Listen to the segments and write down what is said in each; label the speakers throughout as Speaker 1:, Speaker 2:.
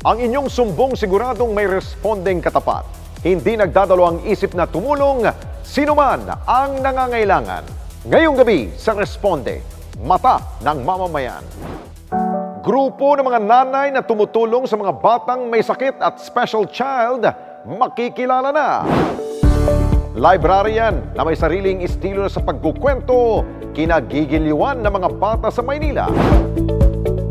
Speaker 1: Ang inyong sumbong siguradong may respondeng katapat. Hindi nagdadalawang isip na tumulong sino man ang nangangailangan. Ngayong gabi sa Responde, Mata ng Mamamayan. Grupo ng mga nanay na tumutulong sa mga batang may sakit at special child, makikilala na. Librarian na may sariling estilo sa pagkukwento, kinagigiliwan ng mga bata sa Maynila.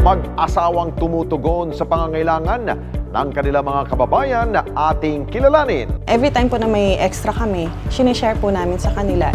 Speaker 1: Mag-asawang tumutugon sa pangangailangan ng kanilang mga kababayan na ating kilalanin.
Speaker 2: Every time po na may extra kami, sinishare po namin sa kanila.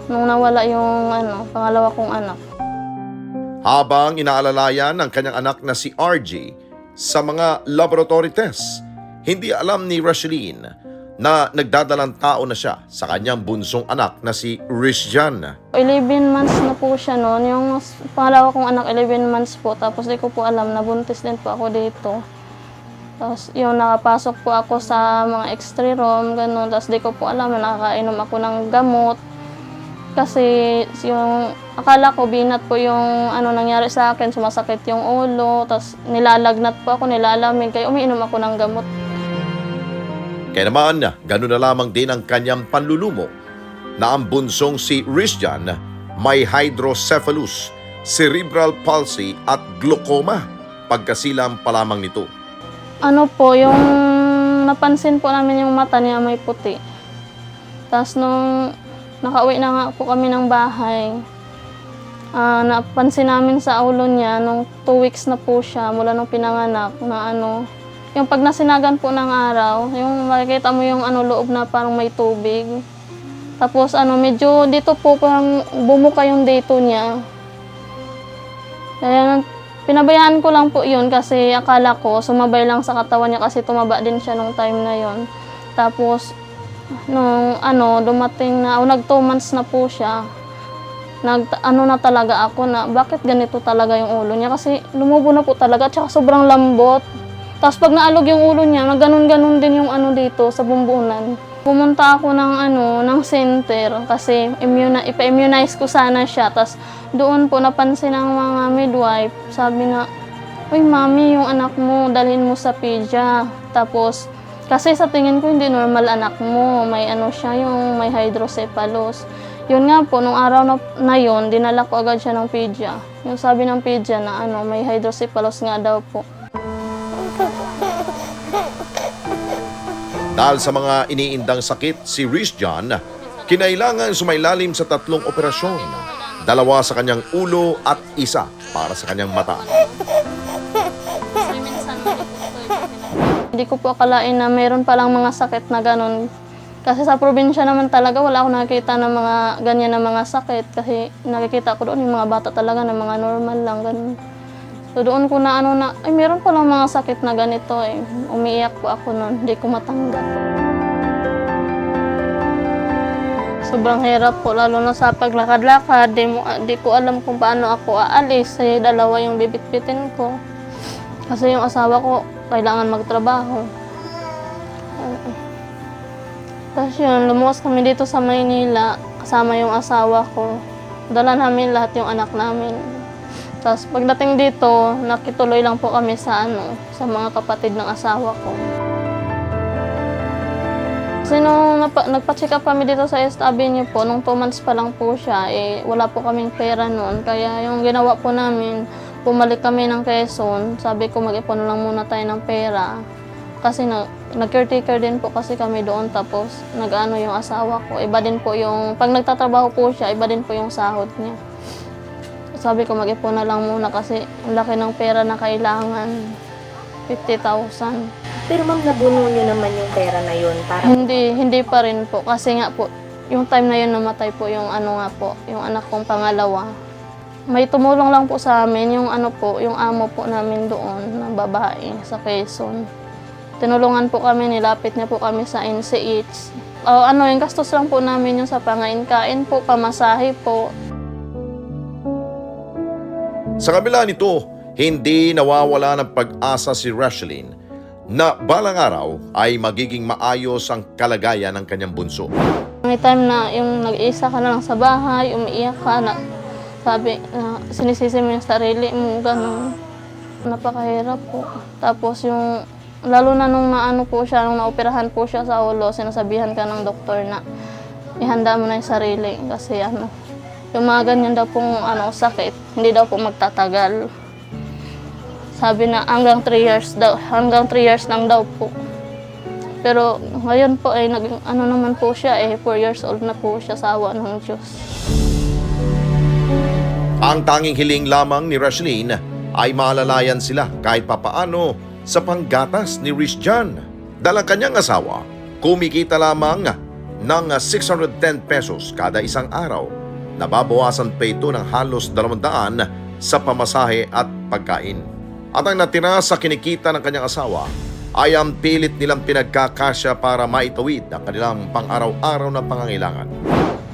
Speaker 3: Nung nawala yung pangalawa kong anak.
Speaker 1: Habang inaalalayan ng kanyang anak na si RJ sa mga laboratory tests, hindi alam ni Rasheline na nagdadalang tao na siya sa kanyang bunsong anak na si Rizjan.
Speaker 3: 11 months na po siya noon. Yung pangalawa kong anak, 11 months po. Tapos di ko po alam na buntis din po ako dito. Tapos yung nakapasok po ako sa mga extra room, ganun. Tapos di ko po alam na nakakainom ako ng gamot. Kasi yung akala ko binat po yung nangyari sa akin, sumasakit yung ulo, tapos nilalagnat po ako, nilalamig, kaya umiinom ako ng gamot.
Speaker 1: Kaya naman, gano'n na lamang din ang kanyang panlulumo na ang bunsong si Rizjan may hydrocephalus, cerebral palsy at glaucoma, pagkasilang pa lamang nito.
Speaker 3: Yung napansin po namin yung mata niya may puti. Tapos nung nakauwi na nga po kami ng bahay, napansin namin sa ulo niya nung 2 weeks na po siya mula nung pinanganak na yung pag nasinagan po ng araw, yung makikita mo yung loob na parang may tubig. Tapos medyo dito po parang bumuka yung dito niya. Kaya pinabayaan ko lang po yun kasi akala ko sumabay lang sa katawan niya kasi tumaba din siya nung time na yon. Tapos nung dumating na, nag 2 months na po siya, na talaga ako na bakit ganito talaga yung ulo niya kasi lumubo na po talaga at saka sobrang lambot. Tapos pag naalog yung ulo niya, nagganon-ganon din yung ano dito sa bumbunan. Pumunta ako ng center kasi ipa-immunize ko sana siya. Tapos doon po napansin ng mga midwife, sabi na, "Uy, mami, yung anak mo, dalhin mo sa pedya." Tapos, kasi sa tingin ko hindi normal anak mo, may siya, yung may hydrocephalus. Yun nga po, nung araw na yun, dinala ko agad siya ng pedya. Yung sabi ng pedya na may hydrocephalus nga daw po.
Speaker 1: Dahil sa mga iniindang sakit, si Rhys John, kinailangan sumailalim sa 3 operasyon. 2 sa kanyang ulo at 1 para sa kanyang mata.
Speaker 3: Hindi ko po akalain na mayroon palang mga sakit na ganun. Kasi sa probinsya naman talaga wala akong nakikita ng mga ganyan na mga sakit. Kasi nakikita ko doon yung mga bata talaga na mga normal lang, ganun. So doon ko na meron palang mga sakit na ganito eh. Umiiyak po ako noon, hindi ko matanggap. Sobrang hirap po, lalo na sa paglakad-lakad. Di ko alam kung paano ako aalis. Kasi 2 yung bibitbitin ko. Kasi yung asawa ko kailangan magtrabaho. Tapos yun, lumuwas kami dito sa Maynila, kasama yung asawa ko. Dala namin lahat yung anak namin. Tapos pagdating dito, nakituloy lang po kami sa mga kapatid ng asawa ko. Kasi nung nagpa-check up kami dito sa East Avenue po, nung 2 months pa lang po siya, wala po kaming pera noon. Kaya yung ginawa po namin, bumalik kami ng Quezon. Sabi ko mag-ipon lang muna tayo ng pera. Kasi nag-caretaker din po kasi kami doon, tapos yung asawa ko. Iba din po pag nagtatrabaho po siya, iba din po yung sahod niya. Sabi ko mag-ipon na lang muna kasi ang laki ng pera na kailangan, 50,000.
Speaker 4: Pero ma'am, nabuno niyo naman yung pera na yun para...
Speaker 3: Hindi pa rin po kasi nga po, yung time na yun namatay po yung yung anak kong pangalawa. May tumulong lang po sa amin yung yung amo po namin doon na babae sa Quezon. Tinulungan po kami, nilapit niya po kami sa NCH. Yung gastos lang po namin yung sa pangain-kain po, pamasahe po.
Speaker 1: Sa kabila nito, hindi nawawala ng pag-asa si Rasheline na balang araw ay magiging maayos ang kalagayan ng kanyang bunso.
Speaker 3: May time na yung nag-iisa ka na lang sa bahay, umiiyak ka na, sinisisi mo yung sarili mo, gano'n. Napakahirap po. Tapos lalo na nung nung naoperahan po siya sa ulo, sinasabihan ka ng doktor na ihanda mo na yung sarili kasi yung mga ganyan daw pong sakit, hindi daw po magtatagal. Sabi na hanggang 3 years lang daw po. Pero ngayon po naman po siya 4 years old na po siya sa awa ng Diyos.
Speaker 1: Ang tanging hiling lamang ni Rasheline ay maalalayan sila kahit papaano sa panggatas ni Rhys John. Dahil ang kanyang asawa, kumikita lamang ng 610 pesos kada isang araw. Nababawasan pa ito ng halos 200 sa pamasahe at pagkain. At ang natira sa kinikita ng kanyang asawa ay ang pilit nilang pinagkakasya para maitawid ang kanilang pang-araw-araw na pangangailangan.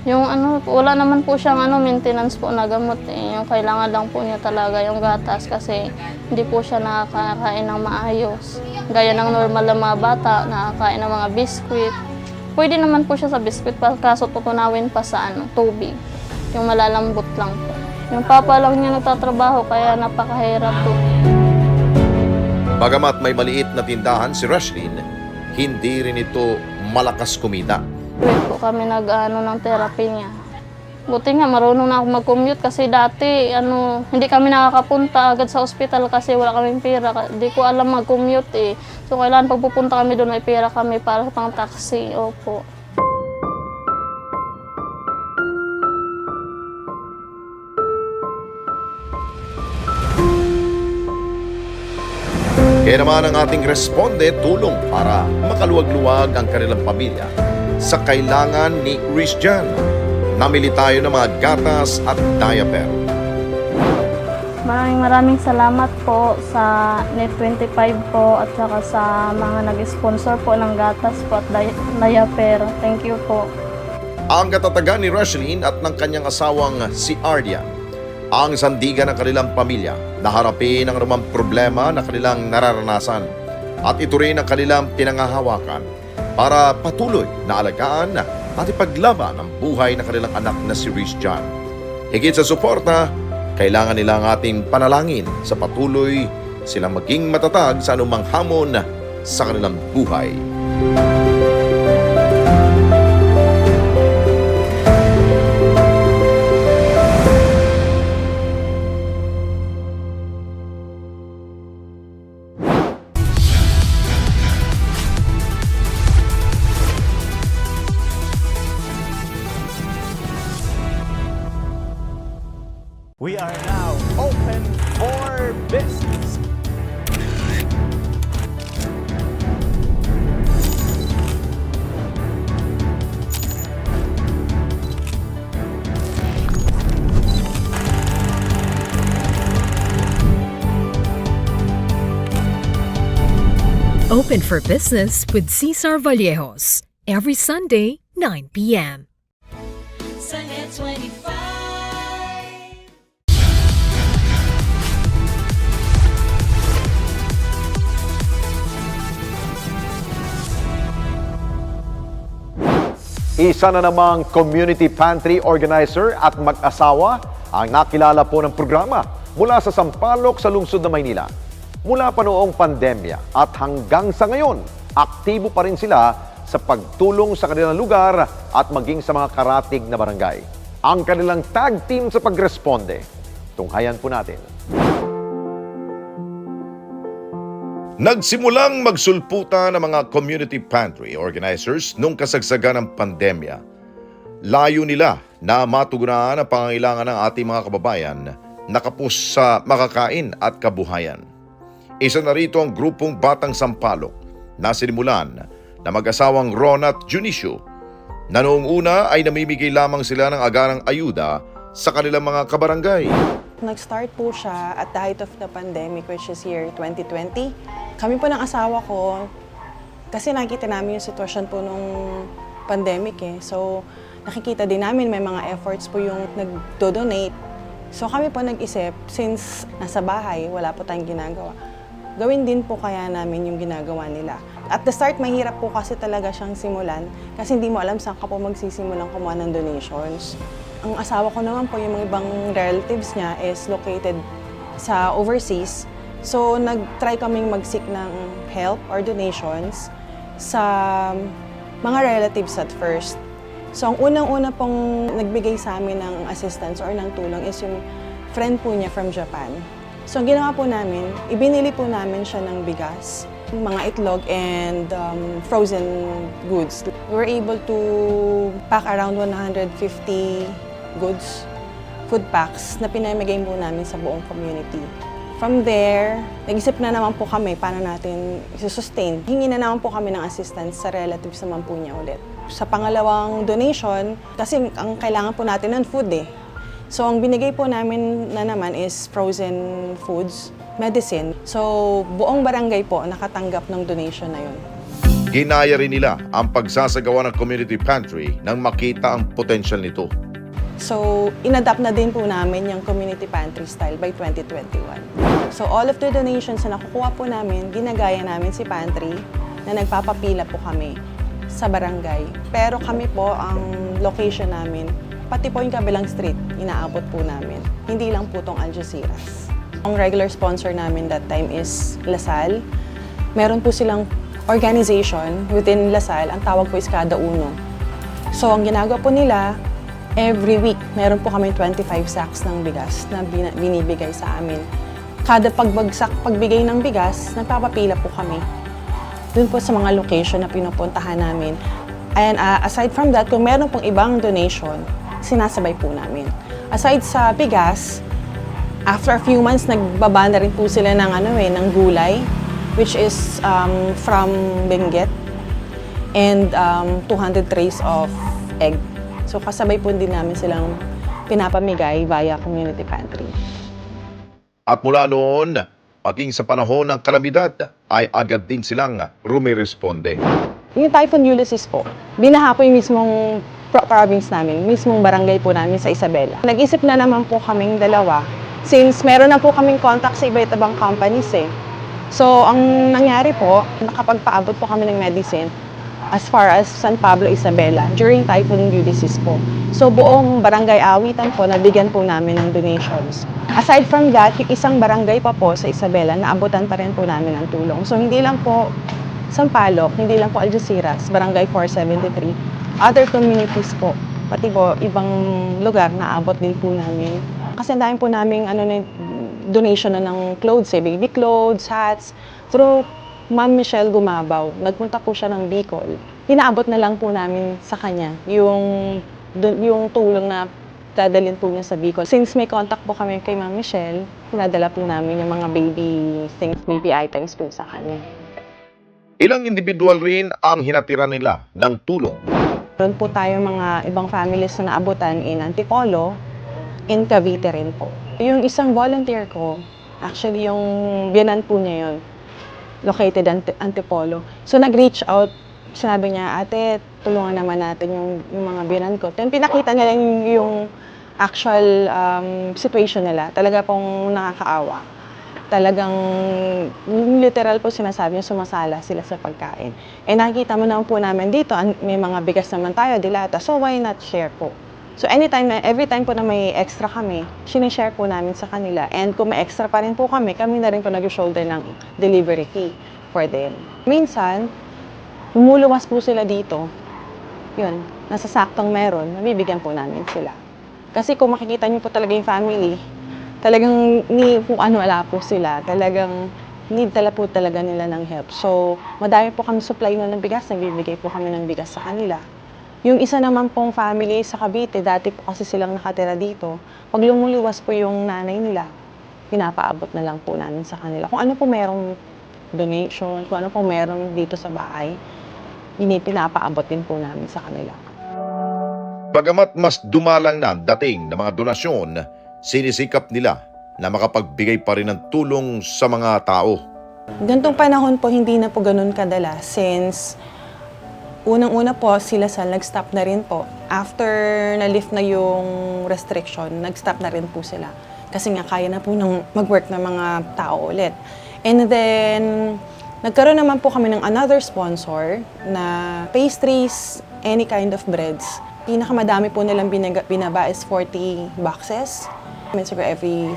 Speaker 3: Yung wala naman po siyang maintenance po na gamot Yung kailangan lang po niya talaga yung gatas kasi hindi po siya nakakain ng maayos. Gaya ng normal na mga bata, nakakain ng mga biskwit. Pwede naman po siya sa biskwit, kaso tutunawin pa sa tubig. Yung malalambot lang po. Yung papa lang niya nagtatrabaho kaya napakahirap po.
Speaker 1: Bagamat may maliit na tindahan si Rasheline, hindi rin ito malakas kumita.
Speaker 3: Tuwid po kami ng therapy niya. Buti nga marunong na ako mag-commute kasi dati hindi kami nakakapunta agad sa ospital kasi wala kaming pera. Hindi ko alam mag-commute So kailangan pag pupunta kami doon may pera kami para pang taxi. Opo.
Speaker 1: Kaya naman ang ating responde tulong para makaluwag-luwag ang kanilang pamilya sa kailangan ni Rhys John. Namili tayo ng mga gatas at diaper.
Speaker 3: Maraming salamat po sa NET25 po at saka sa mga nag-sponsor po ng gatas po at diaper. Thank you po.
Speaker 1: Ang katatagan ni Rasheline at ng kanyang asawang si Ardian ang sandigan ng kanilang pamilya na harapin ang anumang problema na kanilang nararanasan. at ito rin ang kanilang pinangahawakan para patuloy na alagaan at ipaglaban ang buhay ng kanilang anak na si Rhys John. Higit sa suporta, kailangan nila ang ating panalangin sa patuloy silang maging matatag sa anumang hamon sa kanilang buhay.
Speaker 5: We are now open for business.
Speaker 6: Open for Business with Cesar Vallejos. Every Sunday, 9 p.m.
Speaker 7: Sa NET25.
Speaker 1: Isa na namang community pantry organizer at mag-asawa ang nakilala po ng programa mula sa Sampaloc sa lungsod ng Maynila. Mula pa noong pandemya at hanggang sa ngayon, aktibo pa rin sila sa pagtulong sa kanilang lugar at maging sa mga karatig na barangay. Ang kanilang tag team sa pagresponde. Tunghayan po natin. Nagsimulang magsulputan ng mga community pantry organizers nung kasagsagan ng pandemya. Layo nila na matugunan ang pangangailangan ng ating mga kababayan na kapos sa makakain at kabuhayan. Isa na rito ang grupong Batang Sampaloc na sinimulan na mag-asawang Ron at Junicio na noong una ay namimigay lamang sila ng agarang ayuda sa kanilang mga kabarangay.
Speaker 2: Nag-start po siya at the height of the pandemic, which is year 2020. Kami po ng asawa ko, kasi nakikita namin yung sitwasyon po nung pandemic eh. So, nakikita din namin may mga efforts po yung nag-donate. So, kami po nag-isip, since nasa bahay, wala po tayong ginagawa, gawin din po kaya namin yung ginagawa nila. At the start, mahirap po kasi talaga siyang simulan kasi hindi mo alam saan ka po magsisimulang kumuha ng donations. Ang asawa ko naman po, yung mga ibang relatives niya is located sa overseas. So, nag-try kaming mag-seek ng help or donations sa mga relatives at first. So, ang unang-una pong nagbigay sa amin ng assistance or ng tulong is yung friend po niya from Japan. So, ang ginawa po namin, ibinili po namin siya ng bigas, mga itlog, and frozen goods. We were able to pack around 150 goods, food packs, na pinamigay po namin sa buong community. From there, nag-isip na naman po kami paano natin i-sustain. Hingi na naman po kami ng assistance sa relatives naman po niya ulit. Sa pangalawang donation, kasi ang kailangan po natin ng food eh. So, ang binigay po namin na naman is frozen foods, medicine. So, buong barangay po nakatanggap ng donation na yun.
Speaker 1: Ginaya rin nila ang pagsasagawa ng community pantry nang makita ang potensyal nito.
Speaker 2: So, inadapt na din po namin yung community pantry style by 2021. So, all of the donations na nakukuha po namin, ginagaya namin si pantry na nagpapapila po kami sa barangay. Pero kami po, ang location namin, pati po yung kabilang street, inaabot po namin. Hindi lang po tong Algeciras. Ang regular sponsor namin that time is Lasal. Meron po silang organization within Lasal, ang tawag po is Kada Uno. So, ang ginagawa po nila, every week, meron po kami 25 sacks ng bigas na binibigay sa amin. Kada pagbigay ng bigas, nagpapapila po kami dun po sa mga location na pinupuntahan namin. And aside from that, kung meron pong ibang donation, sinasabay po namin. Aside sa bigas, after a few months, nagbaba na rin po sila ng, ng gulay, which is from Benguet, and 200 trays of egg. So kasabay po din namin silang pinapamigay via community pantry.
Speaker 1: At mula noon, maging sa panahon ng kalamidad, ay agad din silang rumiresponde.
Speaker 2: Yung Typhoon Ulysses po, binaha po yung mismong province namin, mismong barangay po namin sa Isabela. Nag-isip na naman po kaming dalawa, since meron na po kaming contact sa iba't ibang companies eh. So, ang nangyari po, nakapagpaabot po kami ng medicine as far as San Pablo, Isabela during Typhoon Ulysses po. So, buong barangay Awitan po, nabigyan po namin ng donations. Aside from that, yung isang barangay pa po sa Isabela, naabutan pa rin po namin ng tulong. So, hindi lang po Sampaloc, hindi lang po Algeciras, barangay 473, other communities po, pati po ibang lugar naabot din po namin. Kasi ang dami po namin donation na ng clothes, baby clothes, hats, through Ma'am Michelle Gumabaw. Nagpunta po siya ng Bicol. Inaabot na lang po namin sa kanya yung tulong na dadalhin po niya sa Bicol. Since may contact po kami kay Ma'am Michelle, pinadala po namin yung mga baby things, baby items po sa kanya.
Speaker 1: Ilang individual rin ang hinatira nila ng tulong.
Speaker 2: Meron po tayo mga ibang families na naabutan in Antipolo, in Cavite rin po. Yung isang volunteer ko, actually yung biyanan po niya yun, located Antipolo. So nag-reach out, sinabi niya, ate, tulungan naman natin yung mga biyanan ko. Then pinakita nila yung actual situation nila. Talaga pong nakakaawa. Talagang literal po sinasabi niya, sumasala sila sa pagkain. Eh nakikita mo naman po namin dito, may mga bigas naman tayo, dilata. So why not share po? So every time po na may extra kami, sinishare po namin sa kanila. And kung may extra pa rin po kami na rin po nag-shoulder ng delivery fee for them. Minsan, lumuluwas po sila dito. Yun, nasa saktong meron, mabibigyan po namin sila. Kasi kung makikita niyo po talaga yung family, talagang kung ano wala po sila, talagang need po talaga nila ng help. So, madami po kami supply na ng bigas, nagbibigay po kami ng bigas sa kanila. Yung isa naman pong family sa Cavite, dati po kasi silang nakatira dito, pag lumuluwas po yung nanay nila, pinapaabot na lang po namin sa kanila. Kung ano po merong donation, kung ano po meron dito sa bahay, pinapaabot din po namin sa kanila.
Speaker 8: Bagamat mas dumalang na ang dating ng mga donasyon, sinisikap nila na makapagbigay pa rin ng tulong sa mga tao.
Speaker 2: Gantong panahon po, hindi na po ganun kadala since unang-una po sila nag-stop na rin po. After na-lift na yung restriction, nag-stop na rin po sila. Kasi nga kaya na po mag-work ng mga tao ulit. And then, nagkaroon naman po kami ng another sponsor na pastries, any kind of breads. Pinakamadami po nilang binaba is 40 boxes. Siguro every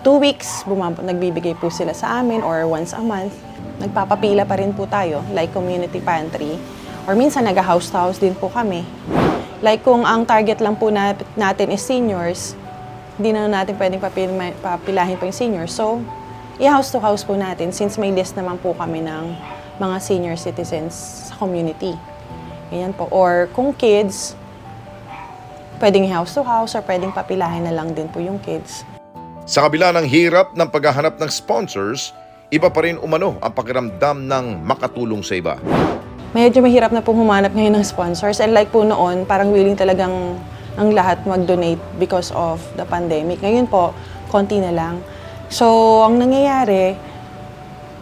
Speaker 2: 2 weeks, nagbibigay po sila sa amin or once a month. Nagpapapila pa rin po tayo, like community pantry. Or minsan nag-house to house din po kami. Like kung ang target lang po natin is seniors, hindi na natin pwedeng papilahin po yung seniors. So, i-house to house po natin since may list naman po kami ng mga senior citizens sa community. Ganyan po. Or kung kids, pwedeng i-house to house or pwedeng papilahin na lang din po yung kids.
Speaker 8: Sa kabila ng hirap ng paghahanap ng sponsors, iba pa rin umano ang pakiramdam ng makatulong sa iba.
Speaker 2: Medyo mahirap na po humanap ngayon ng sponsors. And like po noon, parang willing talagang ang lahat mag-donate because of the pandemic. Ngayon po, konti na lang. So, ang nangyayari,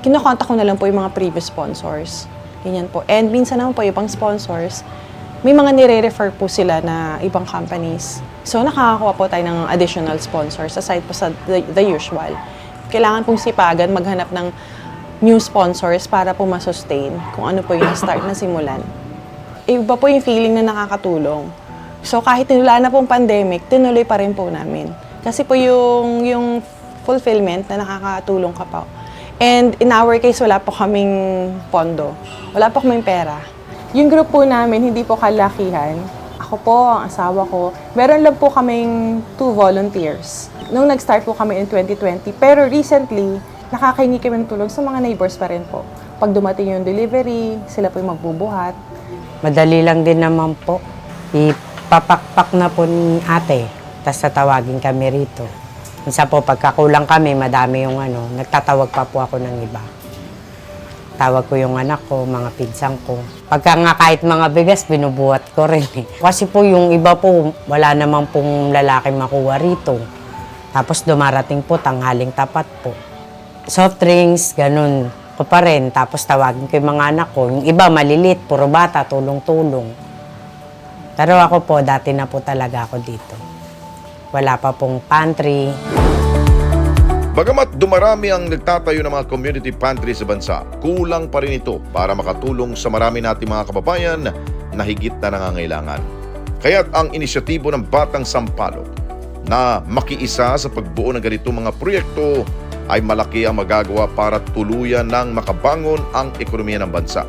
Speaker 2: kinokontak ko na lang po yung mga previous sponsors. Ganyan po. And minsan naman po, ibang sponsors, may mga nire-refer po sila na ibang companies. So, nakakakuha po tayo ng additional sponsors aside po sa the usual. Kailangan pong sipagan, maghanap ng new sponsors para po masustain kung ano po yung start na simulan. Iba po yung feeling na nakakatulong. So, kahit wala na pong pandemic, tinuloy pa rin po namin. Kasi po yung fulfillment na nakakatulong ka pa. And in our case, wala po kaming pondo. Wala po kaming pera. Yung group po namin, hindi po kalakihan. Ako po, ang asawa ko, meron lang po kaming 2 volunteers. Nung nag-start po kami in 2020, pero recently, nakakahingi kami ng tulong sa mga neighbors pa rin po. Pag dumating yung delivery, sila po yung magbubuhat.
Speaker 9: Madali lang din naman po. Ipapakpak na po ni ate, tapos tatawagin kami rito. Minsan po, pagkakulang kami, madami yung nagtatawag pa po ako ng iba. Tawag ko yung anak ko, mga pinsang ko. Pagka nga kahit mga bigas, binubuhat ko rin eh. Kasi po yung iba po, wala naman pong lalaki makuha rito. Tapos dumarating po, tanghaling tapat po. Soft drinks, ganun ko pa rin. Tapos tawagin ko yung mga anak ko. Yung iba malilit, puro bata, tulong-tulong. Pero ako po, dati na po talaga ako dito. Wala pa pong pantry.
Speaker 8: Bagamat dumarami ang nagtatayo ng mga community pantry sa bansa, kulang pa rin ito para makatulong sa marami nating mga kababayan na higit na nangangailangan. Kaya't ang inisyatibo ng Batang Sampaloc na makiisa sa pagbuo ng ganitong mga proyekto ay malaki ang magagawa para tuluyan ng makabangon ang ekonomiya ng bansa.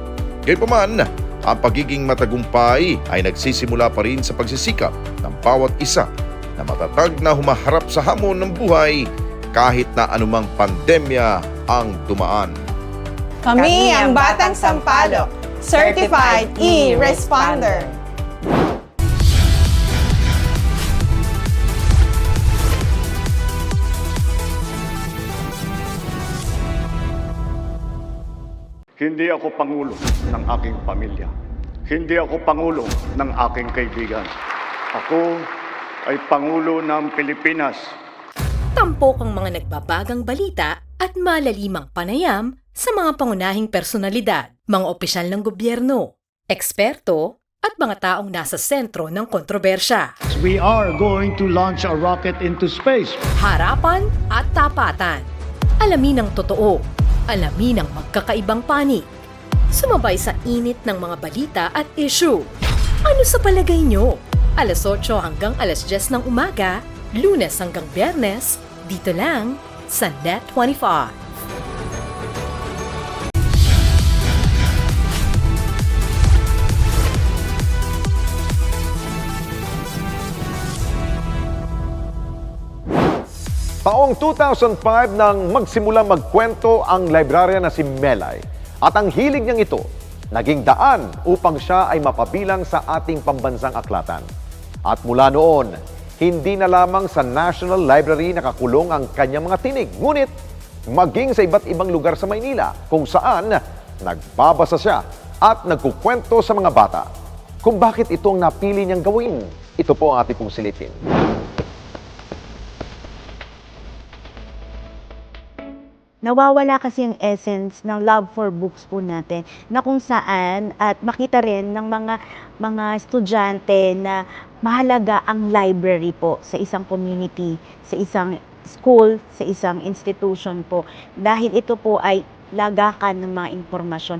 Speaker 8: Gayunpaman, ang pagiging matagumpay ay nagsisimula pa rin sa pagsisikap ng bawat isa na matatag na humaharap sa hamon ng buhay kahit na anumang pandemya ang dumaan.
Speaker 2: Kami ang Batang Sampaloc, Certified E-Responder.
Speaker 10: Hindi ako pangulo ng aking pamilya. Hindi ako pangulo ng aking kaibigan. Ako ay pangulo ng Pilipinas.
Speaker 7: Tampok ang mga nagbabagang balita at malalimang panayam sa mga pangunahing personalidad, mga opisyal ng gobyerno, eksperto at mga taong nasa sentro ng kontrobersya.
Speaker 10: We are going to launch a rocket into space.
Speaker 7: Harapan at tapatan. Alamin ang totoo. Alamin ang magkakaibang panig. Sumabay sa init ng mga balita at issue. Ano sa palagay nyo? Alas 8 hanggang alas 10 ng umaga, Lunes hanggang Biyernes, dito lang sa NET25.
Speaker 1: Taong 2005 nang magsimula magkwento ang librarya na si Melay. At ang hilig niyang ito, naging daan upang siya ay mapabilang sa ating pambansang aklatan. At mula noon, hindi na lamang sa National Library nakakulong ang kanyang mga tinig. Ngunit, maging sa iba't ibang lugar sa Maynila kung saan nagbabasa siya at nagkukwento sa mga bata. Kung bakit ito ang napili niyang gawin, ito po ang ating pong silipin.
Speaker 11: Nawawala kasi yung essence ng love for books po natin na kung saan at makita rin ng mga estudyante na mahalaga ang library po sa isang community, sa isang school, sa isang institution po dahil ito po ay lagakan ng mga impormasyon.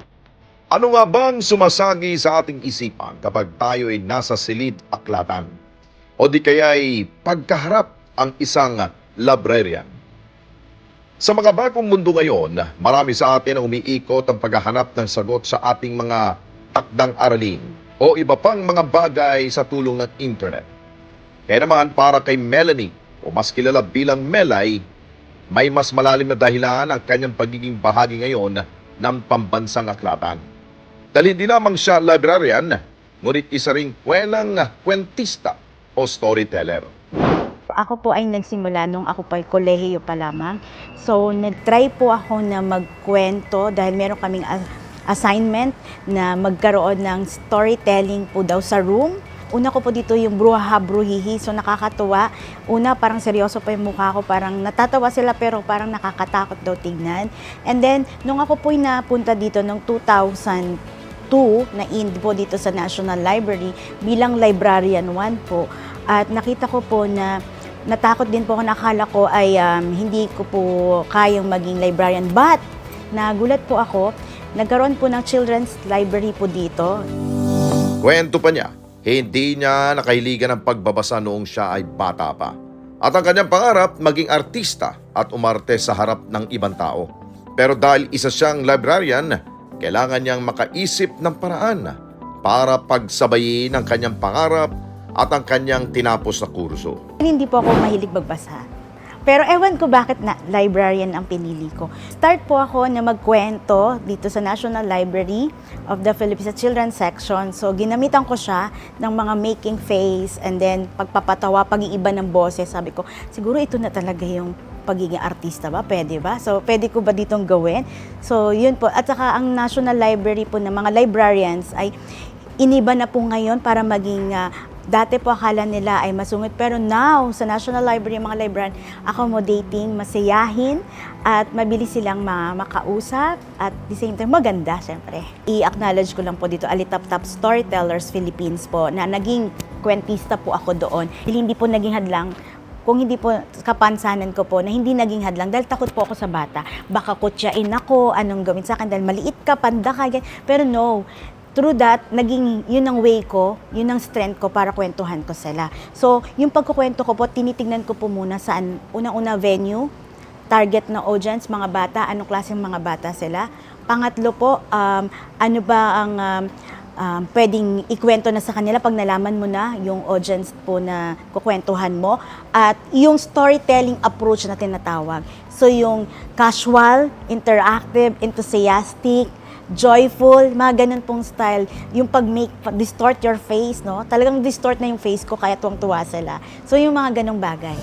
Speaker 8: Ano nga bang sumasagi sa ating isipan kapag tayo ay nasa silid aklatan? O di kaya ay pagkaharap ang isang librarian? Sa mga bagong mundo ngayon, marami sa atin ang umiikot ang paghahanap ng sagot sa ating mga takdang aralin o iba pang mga bagay sa tulong ng internet. Kaya naman para kay Melanie o mas kilala bilang Melay, may mas malalim na dahilan ang kanyang pagiging bahagi ngayon ng pambansang aklatan. Dahil hindi lamang siya librarian, ngunit isa ring kwentista o storyteller.
Speaker 11: Ako po ay nagsimula nung ako pa kolehiyo pa lamang. So, nag-try po ako na magkwento dahil meron kaming assignment na magkaroon ng storytelling po daw sa room. Una ko po dito yung bruha-bruhihi, so nakakatuwa. Una, parang seryoso pa yung mukha ko, parang natatawa sila pero parang nakakatakot daw tignan. And then, nung ako po'y napunta dito noong 2002, na po dito sa National Library bilang librarian 1 po, at nakita ko po na natakot din po ako, nakala ko ay hindi ko po kayang maging librarian. But, nagulat po ako, nagkaroon po ng children's library po dito.
Speaker 8: Kwento pa niya, hindi niya nakahiligan ng pagbabasa noong siya ay bata pa. At ang kanyang pangarap, maging artista at umarte sa harap ng ibang tao. Pero dahil isa siyang librarian, kailangan niyang makaisip ng paraan para pagsabayin ang kanyang pangarap at ang kanyang tinapos na kurso.
Speaker 11: Hindi po ako mahilig magbasa. Pero ewan ko bakit na librarian ang pinili ko. Start po ako na magkwento dito sa National Library of the Philippines sa Children's Section. So ginamitan ko siya ng mga making face and then pagpapatawa, pag-iiba ng boses. Sabi ko, siguro ito na talaga yung pagiging artista ba? Pwede ba? So pwede ko ba ditong gawin? So yun po. At saka ang National Library po ng mga librarians ay iniba na po ngayon para maging dati po akala nila ay masungit, pero now, sa National Library, mga librarian, accommodating, masayahin, at mabilis silang makausap, at the same time, maganda, syempre. I-acknowledge ko lang po dito, Alitap-Tap Storytellers Philippines po, na naging kwentista po ako doon. Hindi po naging hadlang kung hindi po kapansanan ko po na hindi naging hadlang dahil takot po ako sa bata. Baka kutyain ako, anong gawin sa akin dahil maliit ka, panda ka, ganyan. Pero no, through that, naging yun ang way ko, yun ang strength ko para kwentuhan ko sila. So, yung pagkukwento ko po, tinitignan ko po muna saan, unang-una venue, target na audience, mga bata, anong klaseng mga bata sila. Pangatlo po, ano ba ang pwedeng ikwento na sa kanila pag nalaman mo na yung audience po na kukwentuhan mo. At yung storytelling approach na tinatawag. So, yung casual, interactive, enthusiastic, joyful, mga ganun pong style. Yung distort your face, no? Talagang distort na yung face ko kaya tuwang-tuwa sila. So, yung mga ganung bagay.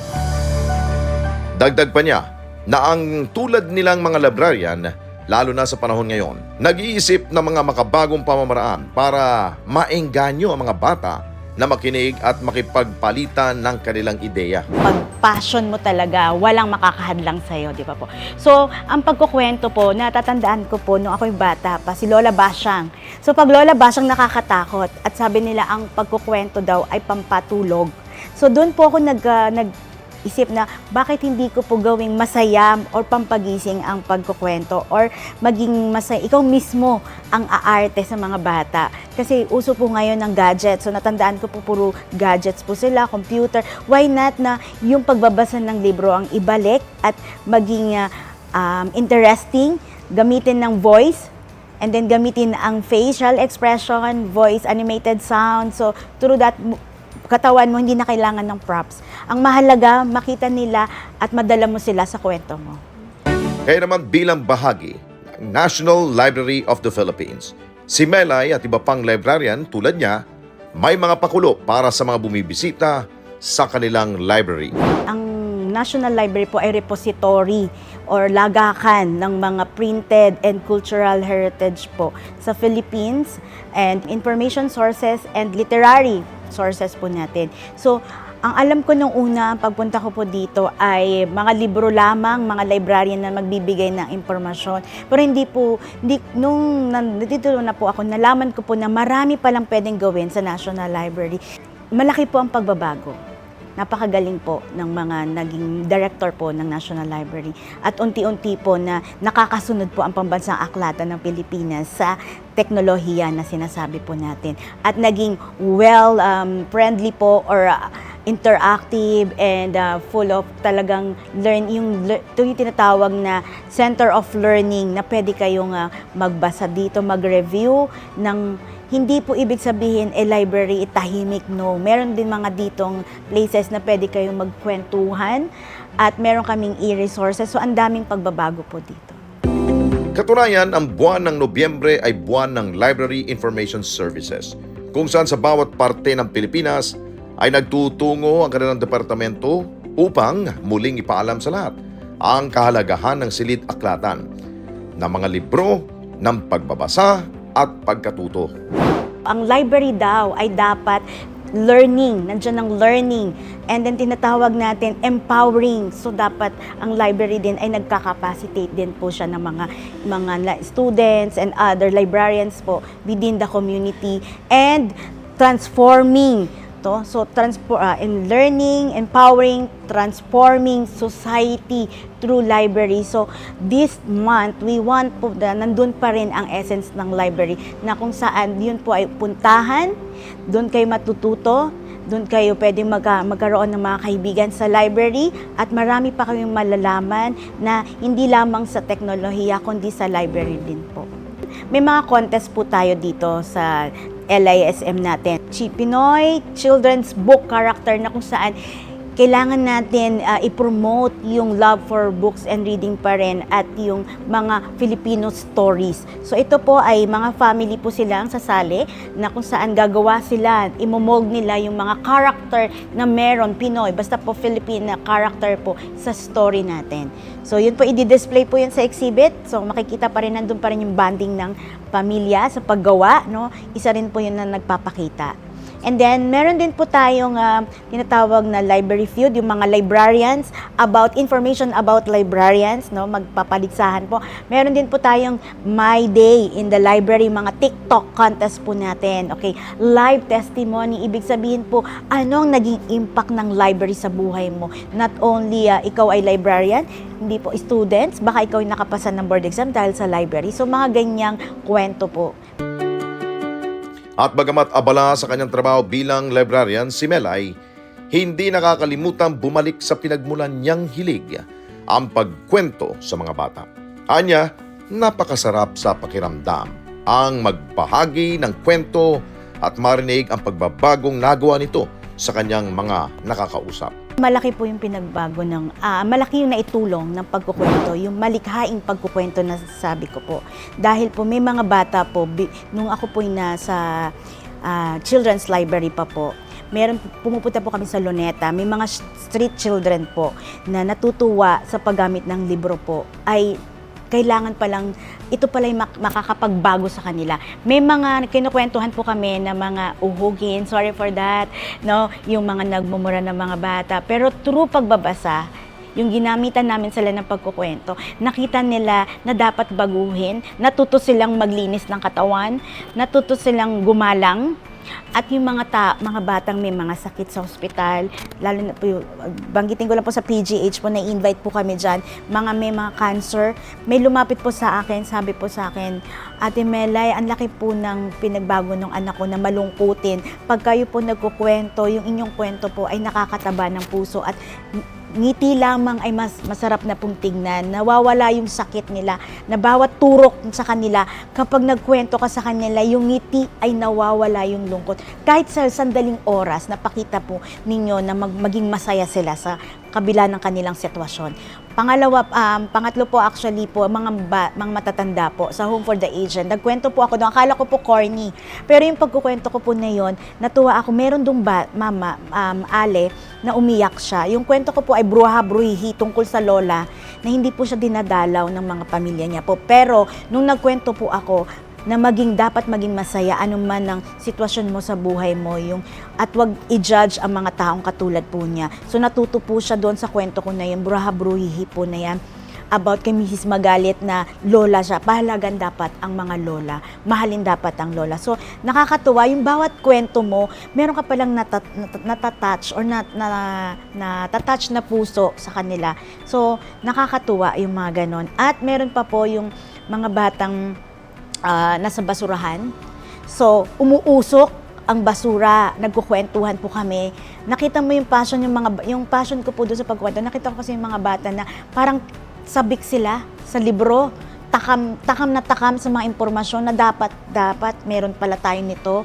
Speaker 8: Dagdag pa niya na ang tulad nilang mga librarian, lalo na sa panahon ngayon, nag-iisip ng mga makabagong pamamaraan para maengganyo ang mga bata na makinig at makipagpalitan ng kanilang ideya.
Speaker 11: Pag passion mo talaga, walang makakahadlang sa'yo, di ba po? So, ang pagkukwento po, natatandaan ko po nung ako'y bata pa, si Lola Basyang. So, pag Lola Basyang nakakatakot at sabi nila ang pagkukwento daw ay pampatulog. So, doon po ako nag-isip na bakit hindi ko po gawing masaya or pampagising ang pagkukwento or maging masaya. Ikaw mismo ang aarte sa mga bata. Kasi uso po ngayon ng gadgets. So natandaan ko po puro gadgets po sila, computer. Why not na yung pagbabasa ng libro ang ibalik at maging interesting, gamitin ng voice, and then gamitin ang facial expression, voice, animated sound. So through that, katawan mo, hindi na kailangan ng props. Ang mahalaga, makita nila at madala mo sila sa kwento mo.
Speaker 8: Kaya naman bilang bahagi ng National Library of the Philippines, si Melay at iba pang librarian tulad niya, may mga pakulo para sa mga bumibisita sa kanilang library.
Speaker 11: Ang National Library po ay repository or lagakan ng mga printed and cultural heritage po sa Philippines and information sources and literary sources po natin. So, ang alam ko nung una, pagpunta ko po dito ay mga libro lamang, mga librarian na magbibigay ng impormasyon. Pero nung nandito na po ako, nalaman ko po na marami palang pwedeng gawin sa National Library. Malaki po ang pagbabago. Napakagaling po ng mga naging director po ng National Library. At unti-unti po na nakakasunod po ang pambansang aklatan ng Pilipinas sa teknolohiya na sinasabi po natin. At naging friendly po or interactive and full of talagang yung tinatawag na center of learning na pwede kayong magbasa dito, mag-review ng hindi po ibig sabihin library tahimik, no. Meron din mga ditong places na pwede kayong magkwentuhan at meron kaming e-resources. So ang daming pagbabago po dito.
Speaker 8: Katunayan, ang buwan ng Nobyembre ay buwan ng Library Information Services, kung saan sa bawat parte ng Pilipinas ay nagtutungo ang kanilang departamento upang muling ipaalam sa lahat ang kahalagahan ng silid-aklatan ng mga libro, ng pagbabasa at pagkatuto.
Speaker 11: Ang library daw ay dapat learning, nandiyan ang learning, and then tinatawag natin empowering. So dapat ang library din ay nagkakapacitate din po siya ng mga students and other librarians po within the community and transforming. So, in learning, empowering, transforming society through library. So, this month, we want po na nandun pa rin ang essence ng library na kung saan yun po ay puntahan, doon kayo matututo, doon kayo pwedeng magkaroon ng mga kaibigan sa library at marami pa kayong malalaman na hindi lamang sa teknolohiya kundi sa library din po. May mga contest po tayo dito sa LISM natin. Pinoy Children's Book Character na kung saan kailangan natin i-promote yung love for books and reading pa rin at yung mga Filipino stories. So ito po ay mga family po sila ang sasali na kung saan gagawa sila, imomold nila yung mga character na meron Pinoy, basta po Filipino character po sa story natin. So yun po, i-display po yun sa exhibit. So makikita pa rin, nandun pa rin yung bonding ng pamilya sa paggawa, no? Isa rin po yun na nagpapakita. And then, meron din po tayong tinatawag na library feud, yung mga librarians, about information about librarians, no? Magpapaligsahan po. Meron din po tayong My Day in the Library, mga TikTok contest po natin. Okay, live testimony, ibig sabihin po, anong naging impact ng library sa buhay mo? Not only ikaw ay librarian, hindi po students, baka ikaw ay nakapasa ng board exam dahil sa library. So, mga ganyang kwento po.
Speaker 8: At bagamat abala sa kanyang trabaho bilang librarian, si Mel ay hindi nakakalimutan bumalik sa pinagmulan niyang hilig, ang pagkwento sa mga bata. Anya, napakasarap sa pakiramdam ang magbahagi ng kwento at marinig ang pagbabagong nagawa nito sa kanyang mga nakakausap.
Speaker 11: Malaki po yung pinagbago malaki yung naitulong ng pagkukwento, yung malikhaing pagkukwento na sabi ko po. Dahil po may mga bata po, nung ako po nasa children's library pa po, pumupunta po kami sa Luneta, may mga street children po na natutuwa sa paggamit ng libro po, ay kailangan palang, ito pala yung makakapagbago sa kanila. May mga kinukwentuhan po kami na mga uhugin, sorry for that, no? Yung mga nagmumura ng mga bata. Pero through pagbabasa, yung ginamitan namin sila ng pagkukwento, nakita nila na dapat baguhin, natuto silang maglinis ng katawan, natuto silang gumalang, at yung mga batang may mga sakit sa ospital, lalo na po, banggitin ko lang po sa PGH po, na-invite po kami dyan, may mga cancer, may lumapit po sa akin, sabi po sa akin, Ate Melay, ang laki po ng pinagbago ng anak ko na malungkutin. Pag kayo po nagkukwento, yung inyong kwento po ay nakakataba ng puso at ngiti lamang ay masarap na pong tignan. Nawawala yung sakit nila, na bawat turok sa kanila, kapag nagkwento ka sa kanila, yung ngiti ay nawawala yung lungkot. Kahit sa sandaling oras, napakita po ninyo na maging masaya sila sa kabila ng kanilang sitwasyon. Pangatlo po actually po, mga matatanda po sa Home for the Aged. Nagkwento po ako doon, akala ko po corny. Pero yung pagkukwento ko po na yun, natuwa ako. Meron doon mama, Ale, na umiyak siya. Yung kwento ko po ay bruha-bruhihi tungkol sa lola na hindi po siya dinadalaw ng mga pamilya niya po. Pero nung nagkwento po ako, na dapat maging masaya anuman ang sitwasyon mo sa buhay mo, at wag i-judge ang mga taong katulad po niya. So natuto po siya doon sa kwento ko na yun, bruha-bruhihi po na yan, about kay Mrs. Magalit na lola siya. Pahalagan dapat ang mga lola, mahalin dapat ang lola. So nakakatuwa, yung bawat kwento mo, meron ka palang natatouch or natatouch na puso sa kanila. So nakakatuwa yung mga ganon. At meron pa po yung mga batang nasa basurahan. So, umuusok ang basura, nagkukwentuhan po kami. Nakita mo yung passion, yung passion ko po doon sa pagkwento. Nakita ko kasi yung mga bata na parang sabik sila sa libro. Takam na takam sa mga impormasyon na dapat meron pala tayo nito.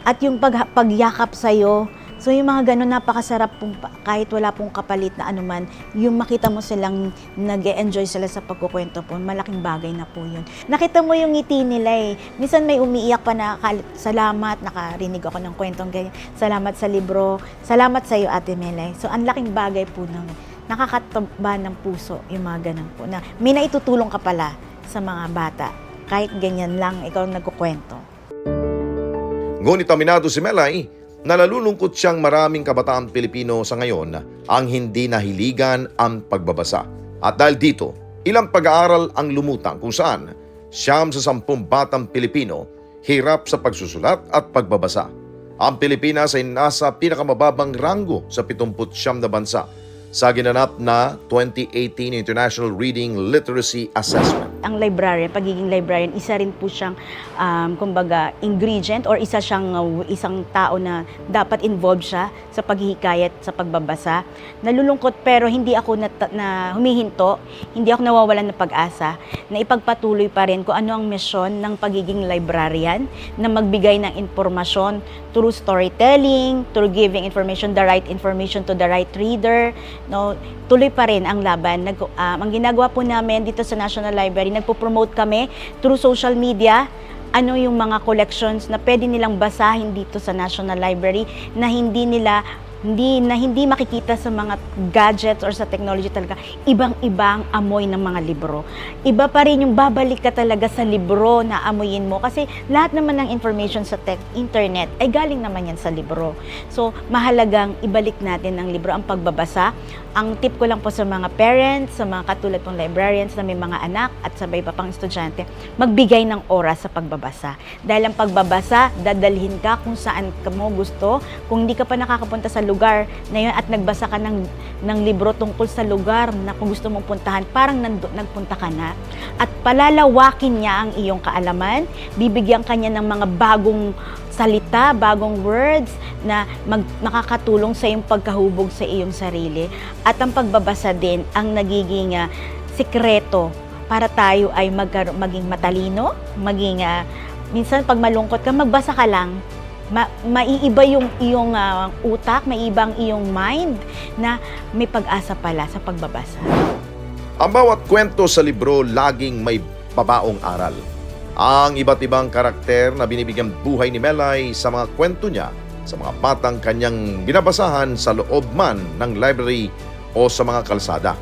Speaker 11: At yung pagyakap sa'yo. So yung mga ganun, napakasarap pong, kahit wala pong kapalit na anuman, yung makita mo silang nag-e-enjoy sila sa pagkukwento po, malaking bagay na po yun. Nakita mo yung ngiti nila eh. Minsan may umiiyak pa na, salamat, nakarinig ako ng kwentong ganyan, salamat sa libro, salamat sa iyo Ate Melay. So ang laking bagay po nung nakakataba ng puso yung mga ganun po, na may naitutulong ka pala sa mga bata, kahit ganyan lang ikaw nagkukwento.
Speaker 8: Ngunit aminado si Melay, nalalulungkot siyang maraming kabataan Pilipino sa ngayon ang hindi nahiligan ang pagbabasa. At dahil dito, ilang pag-aaral ang lumutang kung saan 9 sa 10 batang Pilipino hirap sa pagsusulat at pagbabasa. Ang Pilipinas ay nasa pinakamababang ranggo sa 79 na bansa sa ginanap na 2018 International Reading Literacy Assessment.
Speaker 11: Ang librarian, pagiging librarian, isa rin po siyang kumbaga ingredient or isang tao na dapat involved siya sa paghihikayat sa pagbabasa. Nalulungkot pero hindi ako na humihinto, hindi ako nawawalan ng pag-asa na ipagpatuloy pa rin kung ano ang misyon ng pagiging librarian, na magbigay ng impormasyon through storytelling, through giving information, the right information to the right reader. No, tuloy pa rin ang laban. Ang ginagawa po namin dito sa National Library, nagpo-promote kami through social media, ano yung mga collections na pwede nilang basahin dito sa National Library na hindi nila hindi makikita sa mga gadgets or sa technology talaga. Ibang-ibang amoy ng mga libro. Iba pa rin yung babalik ka talaga sa libro na amoyin mo kasi lahat naman ng information sa internet ay galing naman yan sa libro. So, mahalagang ibalik natin ang libro, ang pagbabasa. Ang tip ko lang po sa mga parents, sa mga katulad pong librarians na may mga anak at sa iba pang estudyante, magbigay ng oras sa pagbabasa. Dahil ang pagbabasa, dadalhin ka kung saan ka mo gusto. Kung hindi ka pa nakakapunta sa lugar na yun at nagbasa ka ng libro tungkol sa lugar na kung gusto mong puntahan, parang nagpunta ka na. At palalawakin niya ang iyong kaalaman, bibigyan ka niya ng mga bagong salita, bagong words na makakatulong sa iyong pagkahubog sa iyong sarili. At ang pagbabasa din ang nagiging sikreto para tayo ay maging matalino, minsan pag malungkot ka, magbasa ka lang. Maiiba yung iyong utak, maiibang iyong mind na may pag-asa pala sa pagbabasa.
Speaker 8: Ang bawat kwento sa libro laging may pabaong aral. Ang iba't ibang karakter na binibigyan buhay ni Melay sa mga kwento niya sa mga batang kanyang binabasahan sa loob man ng library o sa mga kalsada.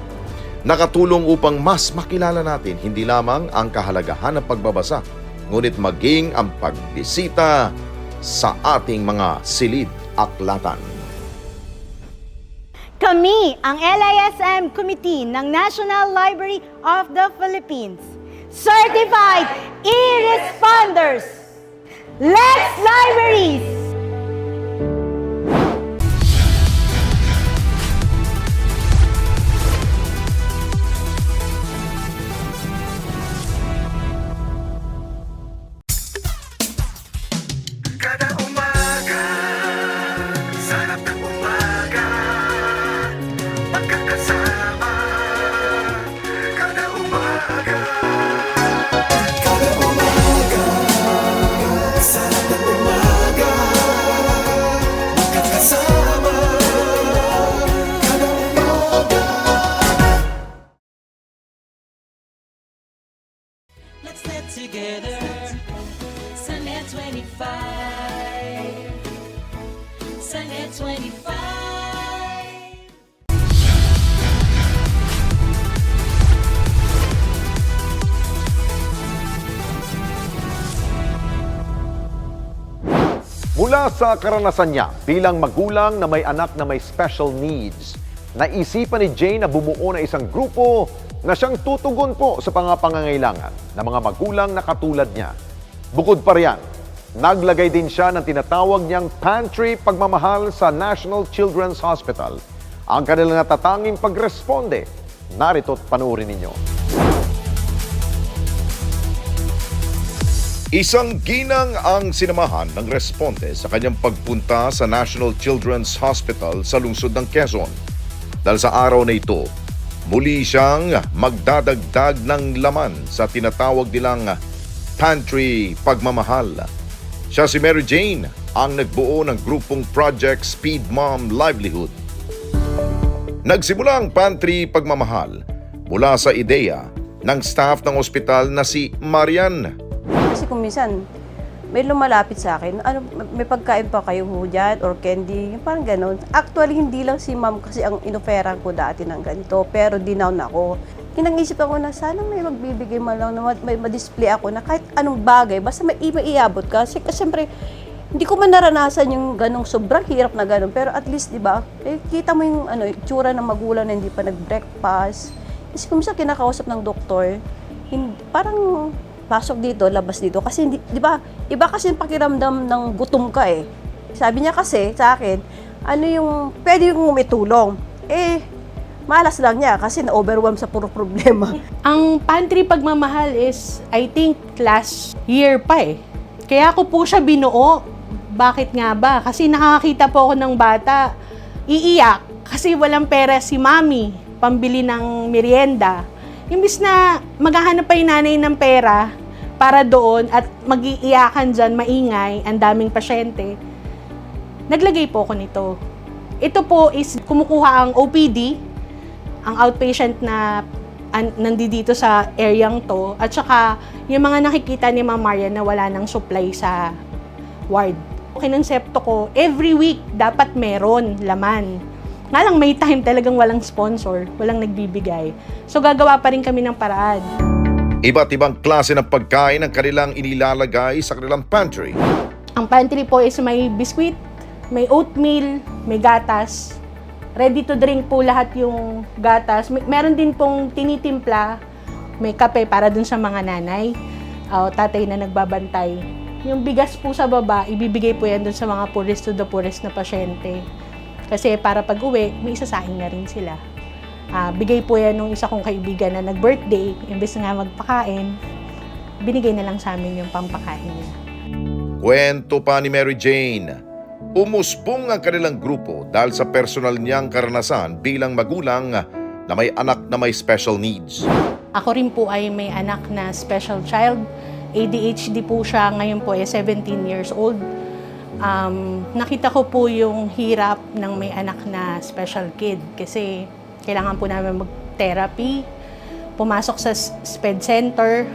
Speaker 8: Nakatulong upang mas makilala natin hindi lamang ang kahalagahan ng pagbabasa, ngunit maging ang pagbisita sa ating mga silid-aklatan.
Speaker 11: Kami, ang LISM Committee ng National Library of the Philippines, Certified E-Responders! Let's Libraries!
Speaker 12: Let's net together sa NET25. Sa NET25.
Speaker 1: Mula sa karanasan niya bilang magulang na may anak na may special needs, naisipan ni Jane na bumuo ng isang grupo na siyang tutugon po sa pangangailangan ng mga magulang na katulad niya. Bukod pa riyan, naglagay din siya ng tinatawag niyang pantry pagmamahal sa National Children's Hospital. Ang kanilang natatanging pagresponde, narito't panoorin ninyo.
Speaker 8: Isang ginang ang sinamahan ng Responde sa kanyang pagpunta sa National Children's Hospital sa lungsod ng Quezon. Dahil sa araw na ito, muli siyang magdadagdag ng laman sa tinatawag nilang pantry pagmamahal. Siya si Mary Jane, ang nagbuo ng grupong Project Speed Mom Livelihood. Nagsimula ang pantry pagmamahal mula sa ideya ng staff ng ospital na si Marian.
Speaker 13: Kasi kung minsan, may lumalapit sa akin, may pagkain pa kayo dyan or candy, parang gano'n. Actually, hindi lang si ma'am kasi ang inoferan ko dati ng ganito, pero dinown ako. Kinang-isip ako na sana may magbibigay man lang, na may ma-display ako na kahit anong bagay, basta may iabot ka. Kasi siyempre, hindi ko man naranasan yung ganong sobrang hirap na ganon, pero at least, di ba, kita mo yung itsura ng magulang na hindi pa nag-breakfast. Kasi kung minsan kinakausap ng doktor, parang pasok dito, labas dito. Kasi, di ba, iba kasi yung pakiramdam ng gutom ka eh. Sabi niya kasi sa akin, pwede yung umitulong. Malas lang niya kasi na-overwhelm sa puro problema.
Speaker 14: Ang pantry pagmamahal is, I think, last year pa eh. Kaya ako po siya binuo. Bakit nga ba? Kasi nakakita po ako ng bata, iiyak kasi walang pera si mami, pambili ng merienda. Imbis na maghahanap pa yung nanay ng pera para doon at mag-iiyakan dyan, maingay, ang daming pasyente, naglagay po ako nito. Ito po is kumukuha ang OPD, ang outpatient na nandito sa areang to, at saka yung mga nakikita ni Ma'am Marian na wala ng supply sa ward. Kinonsepto ko, every week dapat meron laman. Nga lang may time talagang walang sponsor, walang nagbibigay. So gagawa pa rin kami ng paraan.
Speaker 8: Iba't ibang klase ng pagkain ang kanilang inilalagay sa kanilang pantry.
Speaker 14: Ang pantry po is may biscuit, may oatmeal, may gatas. Ready to drink po lahat yung gatas. Meron din pong tinitimpla, may kape para dun sa mga nanay, tatay na nagbabantay. Yung bigas po sa baba, ibibigay po yan dun sa mga poorest to the poorest na pasyente. Kasi para pag-uwi, may isasaing na rin sila. Bigay po yan nung isa kong kaibigan na nag-birthday, imbes nga magpakain, binigay na lang sa amin yung pampakain niya.
Speaker 8: Kwento pa ni Mary Jane, umusbong ang kanilang grupo dahil sa personal niyang karanasan bilang magulang na may anak na may special needs.
Speaker 14: Ako rin po ay may anak na special child. ADHD po siya, ngayon po ay 17 years old. Nakita ko po yung hirap ng may anak na special kid kasi kailangan po namin mag-therapy, pumasok sa SPED center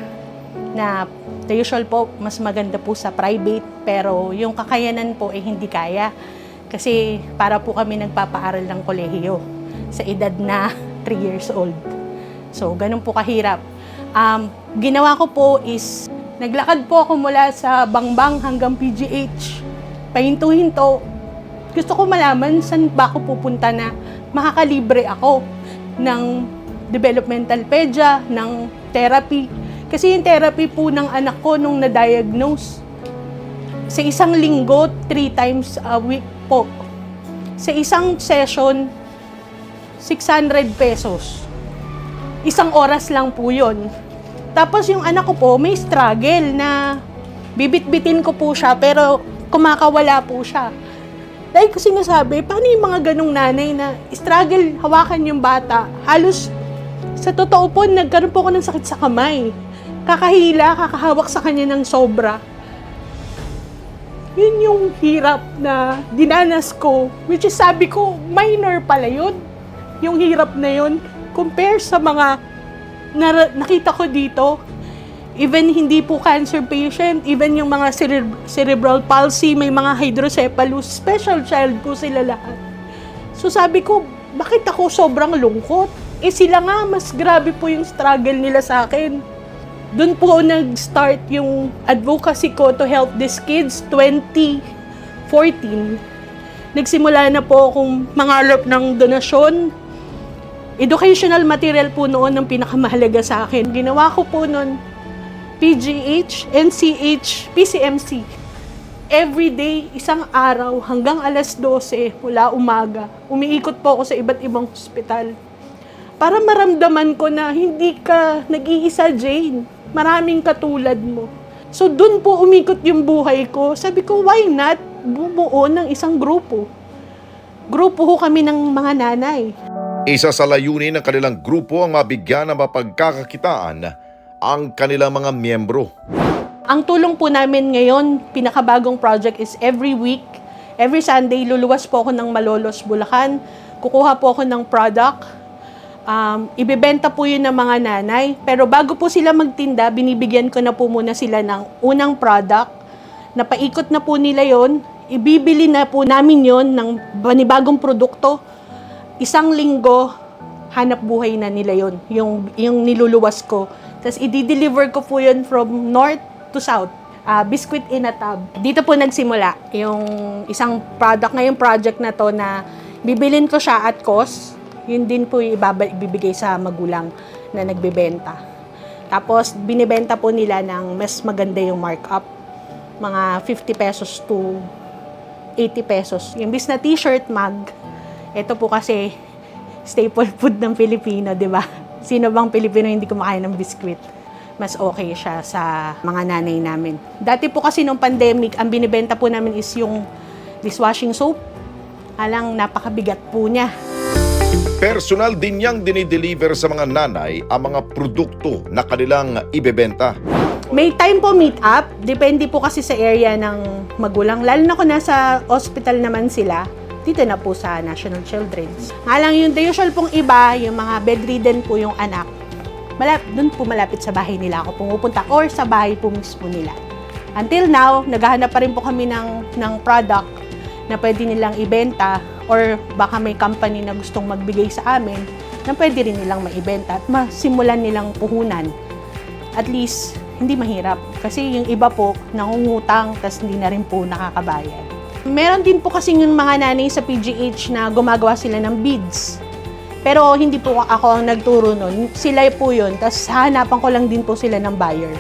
Speaker 14: na the usual po, mas maganda po sa private pero yung kakayanan po ay hindi kaya kasi para po kami nagpapaaral ng kolehiyo sa edad na 3 years old. So, ganun po kahirap. Ginawa ko po is naglakad po ako mula sa Bangbang hanggang PGH. Pahinto-hinto. Gusto ko malaman saan ba ako pupunta na makakalibre ako ng developmental pedia, ng therapy. Kasi yung therapy po ng anak ko nung na-diagnose, sa isang linggo, 3 times a week po. Sa isang session, 600 pesos. Isang oras lang po yun. Tapos yung anak ko po, may struggle na bibit-bitin ko po siya pero kumakawala po siya. Dahil ko sinasabi, paano yung mga ganong nanay na struggle hawakan yung bata? Halos, sa totoo po, nagkaroon po ako ng sakit sa kamay. Kakahila, kakahawak sa kanya ng sobra. Yun yung hirap na dinanas ko, which is sabi ko, minor pala yun. Yung hirap na yun, compare sa mga nakita ko dito, even hindi po cancer patient, even yung mga cerebral palsy, may mga hydrocephalus, special child po sila lahat. So sabi ko, bakit ako sobrang lungkot? Sila nga, mas grabe po yung struggle nila sa akin. Doon po nag-start yung advocacy ko to help these kids, 2014. Nagsimula na po akong mangalap ng donasyon. Educational material po noon ang pinakamahalaga sa akin. Ginawa ko po noon PGH, NCH, PCMC. Every day, isang araw hanggang alas 12 mula umaga, umiikot po ako sa iba't ibang hospital. Para maramdaman ko na hindi ka nag-iisa, Jane. Maraming katulad mo. So doon po umikot yung buhay ko. Sabi ko, why not bumuo ng isang grupo? Grupo ho kami ng mga nanay.
Speaker 8: Isa sa layunin ng kanilang grupo ang mabigyan ng mapagkakakitaan ang kanilang mga miyembro.
Speaker 14: Ang tulong po namin ngayon, pinakabagong project is every week, every Sunday, luluwas po ako ng Malolos, Bulacan. Kukuha po ako ng product. Ibebenta po yun ng mga nanay. Pero bago po sila magtinda, binibigyan ko na po muna sila ng unang product. Napaikot na po nila yon. Ibibili na po namin yon ng panibagong produkto. Isang linggo, hanap buhay na nila yon, yung niluluwas ko. Tapos i-deliver ko po yun from north to south. Biscuit in a tub. Dito po nagsimula yung isang product, ngayong project na to na bibilin ko siya at cost. Yun din po ibibigay sa magulang na nagbebenta. Tapos binibenta po nila ng mas maganda yung markup. Mga 50 pesos to 80 pesos. Yung bis na t-shirt, mug, ito po kasi staple food ng Pilipino, di ba? Sino bang Pilipino hindi kumakain ng biskwit? Mas okay siya sa mga nanay namin. Dati po kasi nung pandemic, ang binibenta po namin is yung dishwashing soap. Alang napakabigat po niya.
Speaker 8: Personal din niyang dinideliver sa mga nanay ang mga produkto na kanilang ibebenta.
Speaker 14: May time po meet up. Depende po kasi sa area ng magulang. Lalo na kung nasa hospital naman sila, dito na po sa National Children's. Nga lang yung the usual pong iba, yung mga bedridden po yung anak, doon po malapit sa bahay nila ako pumupunta or sa bahay po mismo nila. Until now, naghahanap pa rin po kami ng product na pwede nilang ibenta or baka may company na gustong magbigay sa amin na pwede rin nilang maibenta at masimulan nilang puhunan. At least, hindi mahirap. Kasi yung iba po, nangungutang, tas hindi na rin po nakakabayad. Meron din po kasi yung mga nanay sa PGH na gumagawa sila ng beads. Pero hindi po ako ang nagturo nun. Sila po yun, tas hanapan ko lang din po sila ng buyer.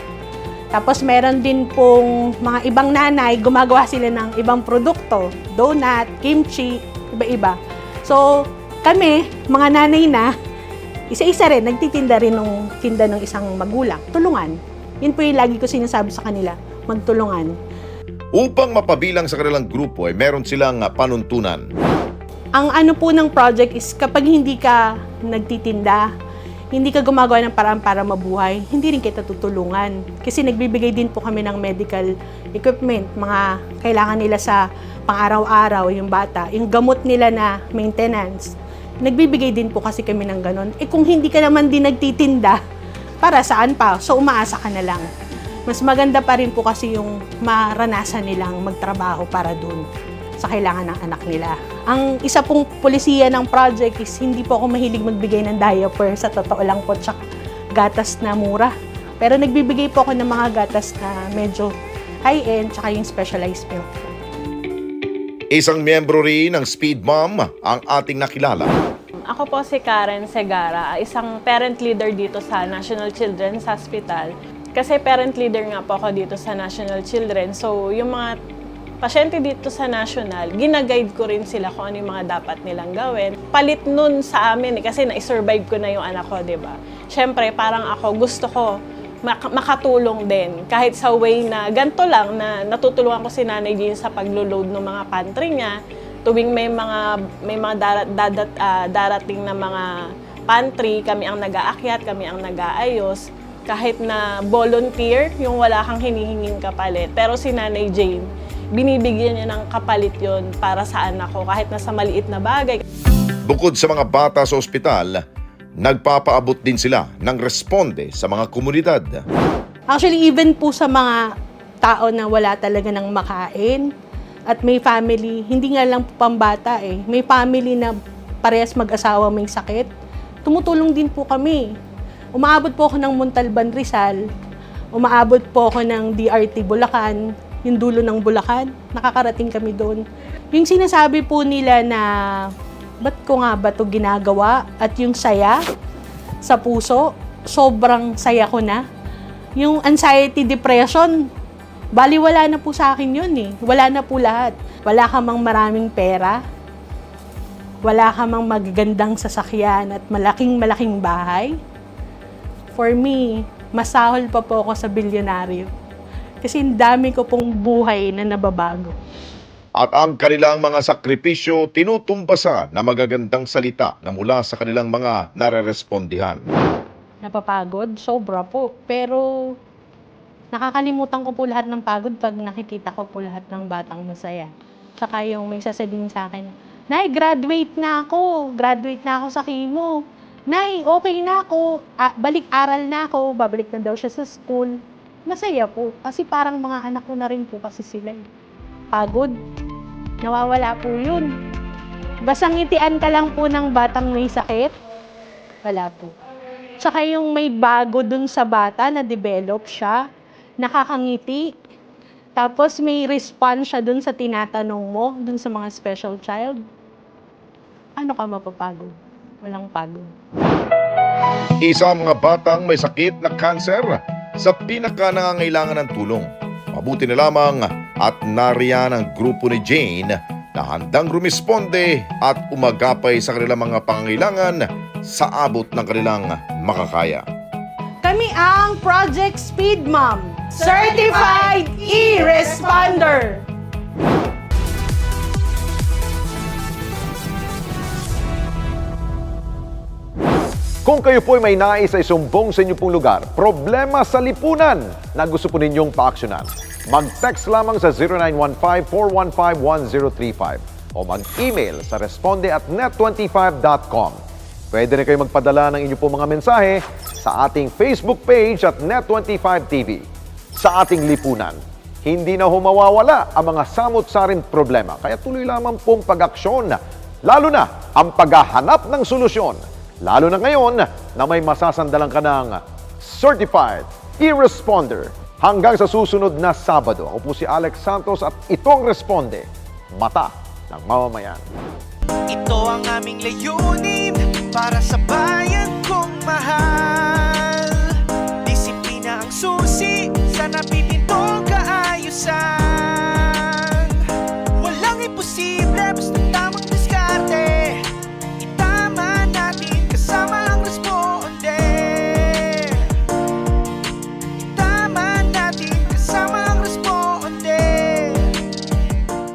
Speaker 14: Tapos meron din pong mga ibang nanay, gumagawa sila ng ibang produkto. Donut, kimchi, iba-iba. So, kami, mga nanay na, isa-isa rin, nagtitinda rin ng tinda ng isang magulang. Tulungan. Yun po yung lagi ko sinasabi sa kanila, magtulungan.
Speaker 8: Upang mapabilang sa kanilang grupo ay meron silang panuntunan.
Speaker 14: Ang ano po ng project is kapag hindi ka nagtitinda, hindi ka gumagawa ng paraan para mabuhay, hindi rin kita tutulungan. Kasi nagbibigay din po kami ng medical equipment, mga kailangan nila sa pang-araw-araw, yung bata, yung gamot nila na maintenance. Nagbibigay din po kasi kami ng ganon. Kung hindi ka naman din nagtitinda, para saan pa? So umaasa ka na lang. Mas maganda pa rin po kasi yung maranasan nilang magtrabaho para dun sa kailangan ng anak nila. Ang isa pong polisiya ng project is hindi po ako mahilig magbigay ng diaper, sa totoo lang po, tsaka gatas na mura. Pero nagbibigay po ako ng mga gatas na medyo high-end, tsaka yung specialized milk po.
Speaker 8: Isang miyembro rin ng Speed Mom ang ating nakilala.
Speaker 15: Ako po si Karen Segara, isang parent leader dito sa National Children's Hospital. Kasi parent leader nga po ako dito sa National Children. So, yung mga pasyente dito sa National, ginaguide ko rin sila kung ano yung mga dapat nilang gawin. Palit nun sa amin kasi na-survive ko na yung anak ko, di ba? Siyempre, parang ako, gusto ko makatulong din. Kahit sa way na ganito lang, na natutulungan ko si Nanay Jean sa paglo-load ng mga pantry niya. Tuwing may mga darating na mga pantry, kami ang nag-aakyat, kami ang nag-aayos. Kahit na volunteer, yung wala kang hinihinging kapalit. Pero si Nanay Jane, binibigyan niya ng kapalit yon para sa anak ko, kahit na sa maliit na bagay.
Speaker 8: Bukod sa mga bata sa ospital, nagpapaabot din sila ng responde sa mga komunidad.
Speaker 14: Actually, even po sa mga tao na wala talaga ng makain at may family, hindi nga lang pambata may family na parehas mag-asawa may sakit, tumutulong din po kami. Umaabot po ako ng Montalban, Rizal, umaabot po ako ng DRT Bulacan, yung dulo ng Bulacan, nakakarating kami doon. Yung sinasabi po nila na, ba't ko nga ba ito ginagawa? At yung saya sa puso, sobrang saya ko na. Yung anxiety, depression, baliwala na po sa akin yun Wala na po lahat. Wala ka mang maraming pera, wala ka mang magagandang sasakyan at malaking bahay. For me, masahol pa po ako sa bilyonaryo. Kasi dami ko pong buhay na nababago.
Speaker 8: At ang kanilang mga sakripisyo tinutumbasa na magagandang salita na mula sa kanilang mga nare-respondihan.
Speaker 14: Napapagod? Sobra po. Pero nakakalimutan ko po lahat ng pagod pag nakikita ko po lahat ng batang masaya. Saka yung may sasabihin sa akin, Nay, graduate na ako sa chemo. Nay, okay na ako, balik-aral na ako, babalik na daw siya sa school. Masaya po, kasi parang mga anak ko na rin po kasi sila Pagod, nawawala po yun. Basta ngitian ka lang po ng batang may sakit, wala po. Tsaka yung may bago dun sa bata na develop siya, nakakangiti. Tapos may response siya dun sa tinatanong mo, dun sa mga special child. Ano ka mapapagod? Walang pagod.
Speaker 8: Isa ang mga batang may sakit na cancer sa pinaka-nangangailangan ng tulong. Mabuti na lamang at nariyan ang grupo ni Jane na handang rumisponde at umagapay sa kanilang mga pangangailangan sa abot ng kanilang makakaya.
Speaker 14: Kami ang Project Speed Mom, Certified E-Responder!
Speaker 1: Kung kayo po'y may nais ay sumbong sa inyo pong lugar, problema sa lipunan na gusto po ninyong paaksyonan, mag-text lamang sa 0915-415-1035 o mag-email sa responde@net25.com. Pwede rin kayo magpadala ng inyong pong mga mensahe sa ating Facebook page at NET25 TV. Sa ating lipunan, hindi na humawawala ang mga samot-saring problema. Kaya tuloy lamang pong pag-aksyon, lalo na ang paghahanap ng solusyon. Lalo na ngayon na may masasandalan ka ng Certified E-Responder. Hanggang sa susunod na Sabado, ako po si Alex Santos at itong Responde, Mata ng Mamamayan.
Speaker 5: Ito ang aming layunin para sa bayan kong mahal.